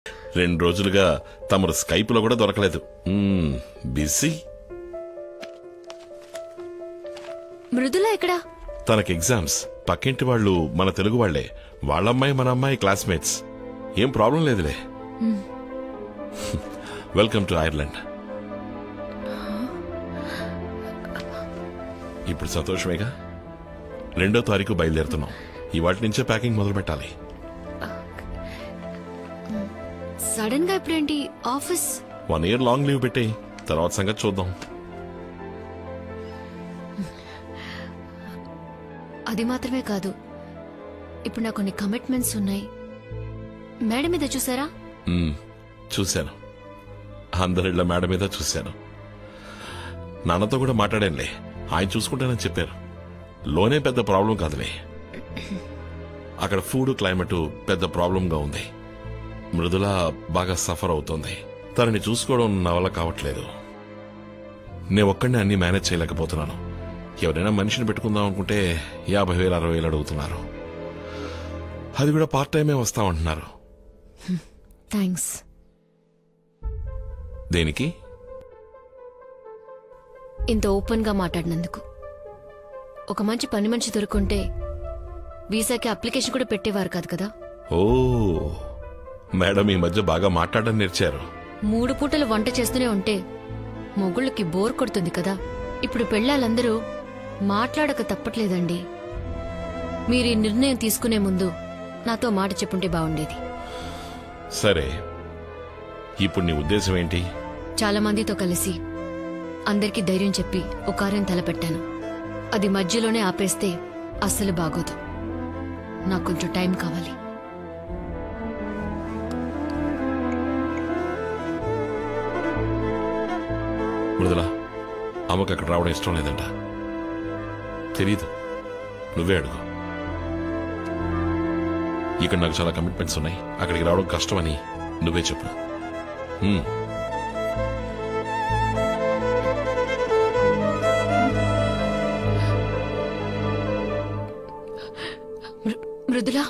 2 రోజులుగా తమరు స్కైప్ లో కూడా దొరకలేదు. బిజీ. మృదుల ఎక్కడా? తనకి ఎగ్జామ్స్. పక్కింటి వాళ్ళు మన తెలుగు వాళ్లే. వాళ్ళమ్మాయి మన అమ్మాయి క్లాస్మేట్స్. ఏం ప్రాబ్లం లేదులే. Welcome to Ireland. ఇప్పుడు సంతోషమేగా? 2వ తారీఖు బయలుదేరుతున్నాం. ఇవాటి నుంచే ప్యాకింగ్ మొదలు పెట్టాలి. సడన్ గా ఇప్పుడేంటి ఆఫీస్? 1 year లాంగ్ లీవ్ పెట్టే తర్వాత సంగతి చూద్దాం. అది మాత్రమే కాదు, ఇప్పుడు నాకు కొన్ని కమిట్మెంట్స్ ఉన్నాయి. మేడం మీద చూసారా? చూశాను. అందరిళ్ళ మేడం మీద చూశాను. నాన్నతో కూడా మాట్లాడానులే. ఆయన చూసుకుంటానని చెప్పారు. లోనే పెద్ద ప్రాబ్లం కాదులే. అక్కడ ఫుడ్ క్లైమేట్ పెద్ద ప్రాబ్లంగా ఉంది. మృదుల బాగా సఫర్ అవుతోంది. తనని చూసుకోవడం నా వల్ల కావట్లేదు. నేను ఒక్కడినే అన్ని మేనేజ్ చేయలేకపోతున్నాను. ఎవరైనా మనిషిని పెట్టుకుందాం అనుకుంటే 50,000 60,000 అడుగుతున్నారు. అది కూడా పార్ట్ టైమే వస్తామంటున్నారు. థ్యాంక్స్. దేనికి? ఇంత ఓపెన్ గా మాట్లాడినందుకు. ఒక మంచి పని మనిషి దొరుకుంటే వీసాకి అప్లికేషన్ కూడా పెట్టేవారు కాదు కదా. ఓ, మేడం ఈ మధ్య బాగా మాట్లాడడం నేర్చారు. 3 పూటలు వంట చేస్తూనే ఉంటే మొగుళ్ళకి బోర్ కొడుతుంది కదా. ఇప్పుడు పెళ్ళాలందరూ మాట్లాడక తప్పట్లేదండి. మీరు ఈ నిర్ణయం తీసుకునే ముందు నాతో మాట చెప్పుంటే బాగుండేది. సరే, ఇప్పుడు నీ ఉద్దేశం ఏంటి? చాలా మందితో కలిసి అందరికీ ధైర్యం చెప్పి ఒక కార్యం తలపెట్టాను. అది మధ్యలోనే ఆపేస్తే అస్సలు బాగోదు. నాకు కొంచెం టైం కావాలి. మృదుల, అమ్మకు అక్కడ రావడం ఇష్టం లేదంట. తెలీదు, నువ్వే అడుగు. ఇక్కడ నాకు చాలా కమిట్మెంట్స్ ఉన్నాయి. అక్కడికి రావడం కష్టమని నువ్వే చెప్పు. మృదులా,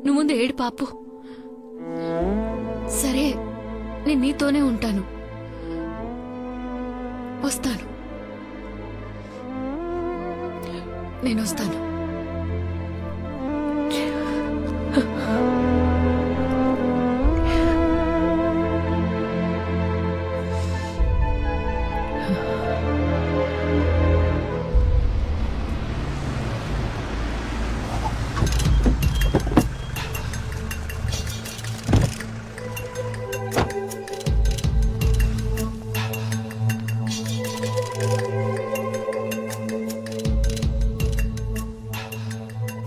నువ్వు ముందు ఏడు పాపు. సరే, నేను నీతోనే ఉంటాను. వస్తాను, నేను వస్తాను.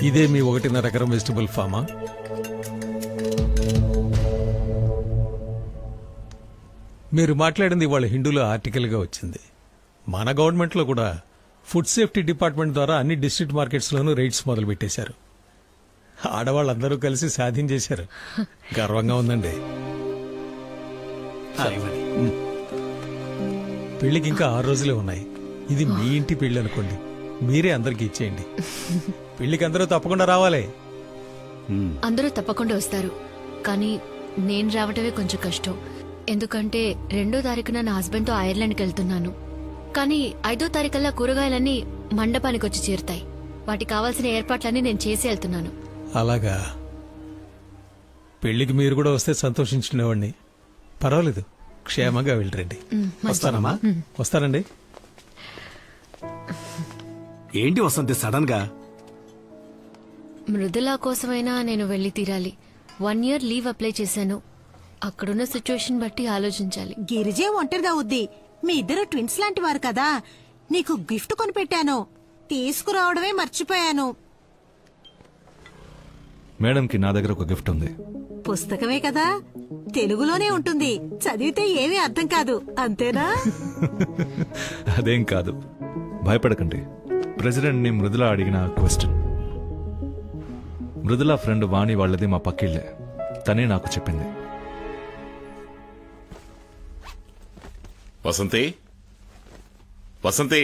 ఇదే మీ 1.5 ఎకరం వెజిటబుల్ ఫామా? మీరు మాట్లాడింది ఇవాళ హిందూలో ఆర్టికల్గా వచ్చింది. మన గవర్నమెంట్లో కూడా ఫుడ్ సేఫ్టీ డిపార్ట్మెంట్ ద్వారా అన్ని డిస్ట్రిక్ట్ మార్కెట్స్లోనూ రైడ్స్ మొదలు పెట్టేశారు. ఆడవాళ్ళందరూ కలిసి సాధించేశారు. గర్వంగా ఉందండి. పెళ్లికి ఇంకా 6 రోజులే ఉన్నాయి. ఇది మీ ఇంటి పెళ్లి అనుకోండి. మీరే అందరికి ఇచ్చేయండి. పెళ్లికి అందరూ తప్పకుండా రావాలి. అందరూ తప్పకుండా వస్తారు, కానీ నేను రావటమే కొంచెం కష్టం. ఎందుకంటే 2వ తారీఖున నా హస్బెండ్ తో ఐర్లాండ్కి వెళ్తున్నాను. కానీ 5వ తారీఖల్లా కూరగాయలన్నీ మండపానికి వచ్చి చేరుతాయి. వాటికి కావాల్సిన ఏర్పాట్లన్నీ నేను చేసి వెళ్తున్నాను. అలాగా? పెళ్లికి మీరు కూడా వస్తే సంతోషించుకునేవాడిని. పర్వాలేదు, క్షేమంగా వెళ్ళరండి. వస్తానమ్మా. వస్తానండి. ఏంటి వసంతి సడన్ గా? మృదులా కోసమైనా నేను వెళ్లి తీరాలి. 1 year లీవ్ అప్లై చేశాను. అక్కడున్న సిచ్యువేషన్ బట్టి ఆలోచించాలి. గిరిజే ఒంటరిగా వద్ది. మీ ఇద్దరు ట్విన్స్ లాంటి వారు కదా. నీకు గిఫ్ట్ కొనిపెట్టాను, తీసుకురావడమే మర్చిపోయాను. మేడంకి నా దగ్గర ఒక గిఫ్ట్ ఉంది. పుస్తకమే కదా, తెలుగులోనే ఉంటుంది. చదివితే ఏమీ అర్థం కాదు, అంతేనా? అదేం కాదు, భయపడకండి. ప్రెసిడెంట్ ని మృదుల అడిగిన క్వశ్చన్. మృదుల ఫ్రెండ్ వాణి వాళ్ళది మా పక్కిళ్ళే. తనే నాకు చెప్పింది. వసంతి, వసంతి,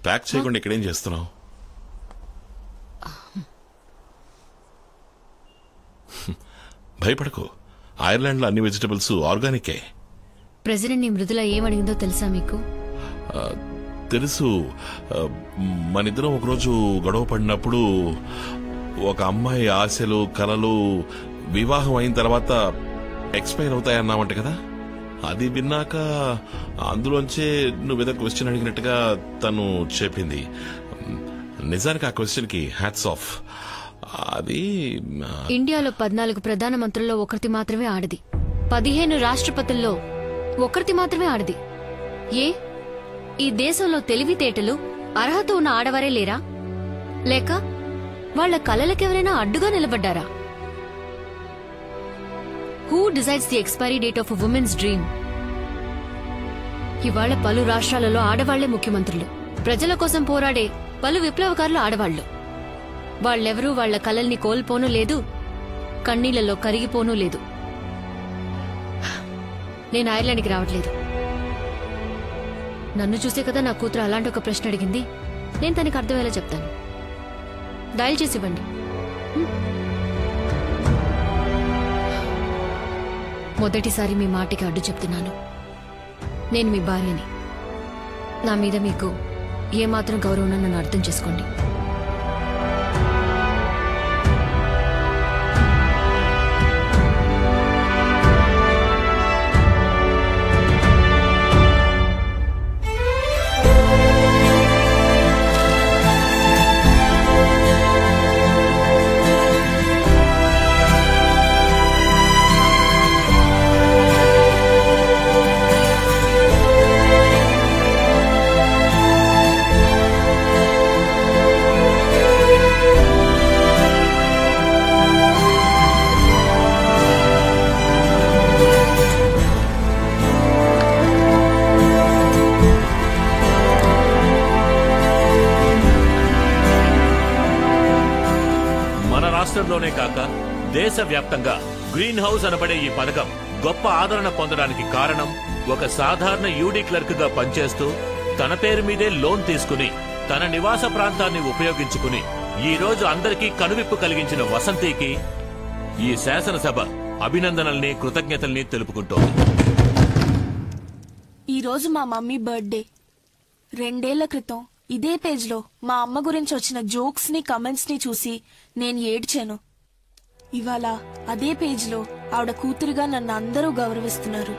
ప్యాక్ చేయకుండా ఇక్కడేం చేస్తున్నావు? భయపడకు, ఐర్లాండ్లో అన్ని వెజిటబుల్స్ ఆర్గానికే. ప్రెసిడెంట్ ని మృదుల ఏమడిగిందో తెలుసా మీకు? తెలుసు. మనిద్దరం ఒకరోజు గొడవ పడినప్పుడు ఒక అమ్మాయి ఆశలు కలలు వివాహం అయిన తర్వాత ఎక్స్పైర్ అవుతాయన్నావంట కదా, అది విన్నాక అందులోంచే నువ్వేదో క్వశ్చన్ అడిగినట్టుగా తను చెప్పింది. నిజానికి ఆ క్వశ్చన్ కి హ్యాట్స్ ఆఫ్. అది ఇండియాలో 14 ప్రధానమంత్రుల్లో ఒకరిది మాత్రమే ఆడది, 15 రాష్ట్రపతుల్లో ఒకరిది మాత్రమే ఆడది. ఈ దేశంలో తెలివితేటలు అర్హత ఉన్న ఆడవారే లేరా? లేక వాళ్ల కలలకెవరైనా అడ్డుగా నిలబడ్డారా? Who decides the expiry date of women's dream? ఇవాళ పలు రాష్ట్రాలలో ఆడవాళ్లే ముఖ్యమంత్రులు, ప్రజల కోసం పోరాడే పలు విప్లవకారులు ఆడవాళ్లు. వాళ్లెవరూ వాళ్ల కలల్ని కోల్పోనూ లేదు, కన్నీళ్లలో కరిగిపోనూ లేదు. నేను ఐర్లాండ్కి రావట్లేదు. నన్ను చూసే కదా నా కూతురు అలాంటి ఒక ప్రశ్న అడిగింది. నేను తనకి అర్థమయ్యేలా చెప్తాను. డయల్ చేసి ఇవ్వండి. మొదటిసారి మీ మాటకి అడ్డు చెప్తున్నాను. నేను మీ భార్యని. నా మీద మీకు ఏమాత్రం గౌరవం నన్ను అర్థం చేసుకోండి. రాష్ట్రంలోనే కాక దేశవ్యాప్తంగా గ్రీన్ హౌస్ అనబడే ఈ పథకం గొప్ప ఆదరణ పొందడానికి కారణం, ఒక సాధారణ యూడీ క్లర్క్ గా పనిచేస్తూ తన పేరు మీదే లోన్ తీసుకుని తన నివాస ప్రాంతాన్ని ఉపయోగించుకుని ఈ రోజు అందరికీ కనువిప్పు కలిగించిన వసంతికి ఈ శాసనసభ అభినందనల్ని కృతజ్ఞతల్ని తెలుపుకుంటోంది. ఈ రోజు మా మమ్మీ బర్త్డే. 2 ఏళ్ల క్రితం ఇదే పేజ్లో మా అమ్మ గురించి వచ్చిన జోక్స్ ని కమెంట్స్ ని చూసి నేను ఏడ్చాను. ఇవాళ అదే పేజ్లో ఆవిడ కూతురుగా నన్ను అందరూ గౌరవిస్తున్నారు.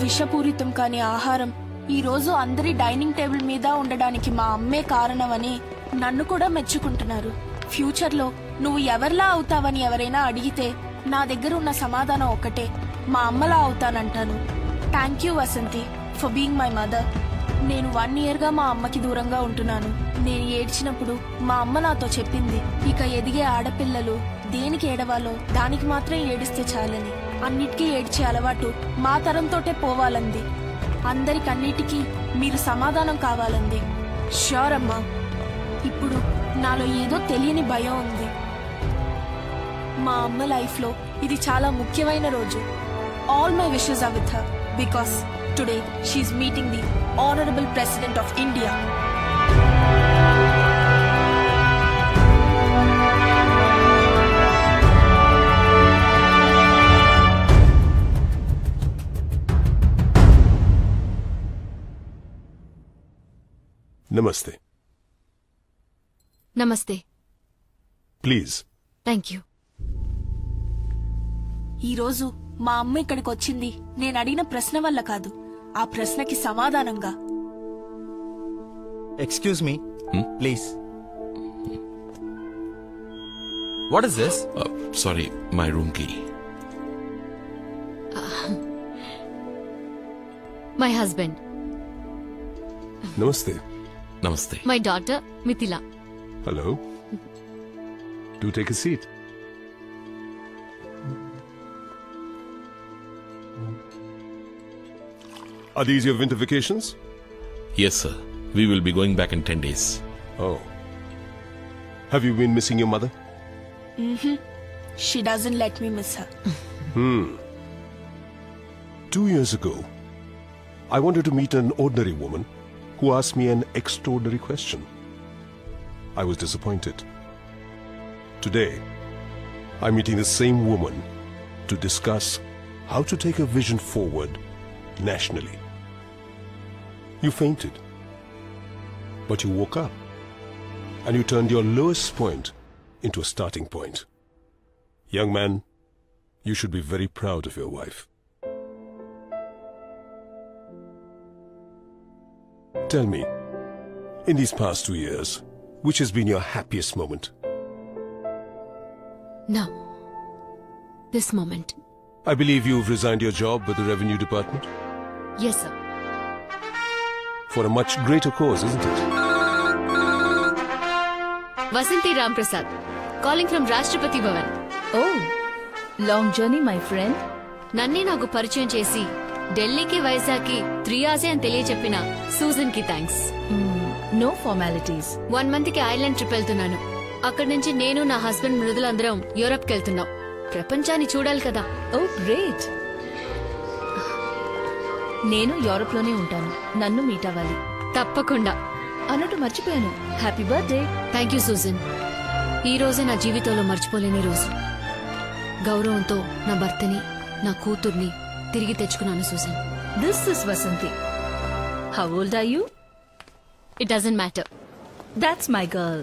విషపూరితం కాని ఆహారం ఈ రోజు అందరి డైనింగ్ టేబుల్ మీద ఉండడానికి మా అమ్మే కారణమని నన్ను కూడా మెచ్చుకుంటున్నారు. ఫ్యూచర్ లో నువ్వు ఎవరిలా అవుతావని ఎవరైనా అడిగితే నా దగ్గర ఉన్న సమాధానం ఒకటే, మా అమ్మలా అవుతానంటాను. Thank you Vasanthi for being my mother. నేను 1 year గా మా అమ్మకి దూరంగా ఉంటున్నాను. నేను ఏడ్చినప్పుడు మా అమ్మ నాతో చెప్పింది, ఇక ఎదిగే ఆడపిల్లలు దేనికి ఏడవాలో దానికి మాత్రం ఏడిస్తే చాలని, అన్నిటికీ ఏడ్చే అలవాటు మా తరంతోటే పోవాలంది. అందరికన్నిటికీ మీరు సమాధానం కావాలంది. ష్యూర్ అమ్మా. ఇప్పుడు నాలో ఏదో తెలియని భయం ఉంది. మా అమ్మ లైఫ్ లో ఇది చాలా ముఖ్యమైన రోజు. All my wishes are with her because today she is meeting the honorable president of India. Namaste. నమస్తే. Please. Thank you. ఈ రోజు మా అమ్మ ఇక్కడికి వచ్చింది నేను అడిగిన ప్రశ్న వల్ల కాదు, ఆ ప్రశ్నకి సమాధానంగా. Excuse me please. What is this? Sorry, my room key. My husband. Namaste. నమస్తే. My daughter Mithila. Hello. Do take a seat. Are these your winter vacations? Yes, sir. We will be going back in 10 days. Oh. Have you been missing your mother? She doesn't let me miss her. 2 years ago, I wanted to meet an ordinary woman who asked me an extraordinary question. I was disappointed. Today, I'm meeting the same woman to discuss how to take a vision forward nationally. You fainted, but you woke up and you turned your lowest point into a starting point. Young man, you should be very proud of your wife. Tell me, in these past 2 years, which has been your happiest moment? Now, this moment. I believe you've resigned your job with the Revenue Department Yes, sir. for a much greater cause, isn't it? Vasanti Ramprasad, calling from Rashtrapati Bhavan. Oh, long journey, my friend. నన్నే నాకు పరిచయం చేసి ఢిల్లీకి వైజాగ్కి 3 hours అని తెలియచెప్పిన Susan కి thanks. No formalities. 1 month కి Ireland trip వెళ్తున్నాను. అక్కడి నుంచి నేను నా హస్బెండ్ మృదులందరం యూరప్ కి వెళ్తున్నాం. ప్రపంచాన్ని చూడాలి కదా. Oh, great. నేను యూరోప్ లోనే ఉంటాను. నన్ను మీట్ అవ్వాలి. తప్పకుండా. అన్నట్టు మర్చిపోయాను. Happy birthday. Thank you Susan. ఈ రోజే నా జీవితంలో మర్చిపోలేని రోజు. గౌరవంతో నా భర్తని నా కూతుర్ని తిరిగి తెచ్చుకున్నాను Susan. This is Vasanti. How old are you? It doesn't matter. That's my girl.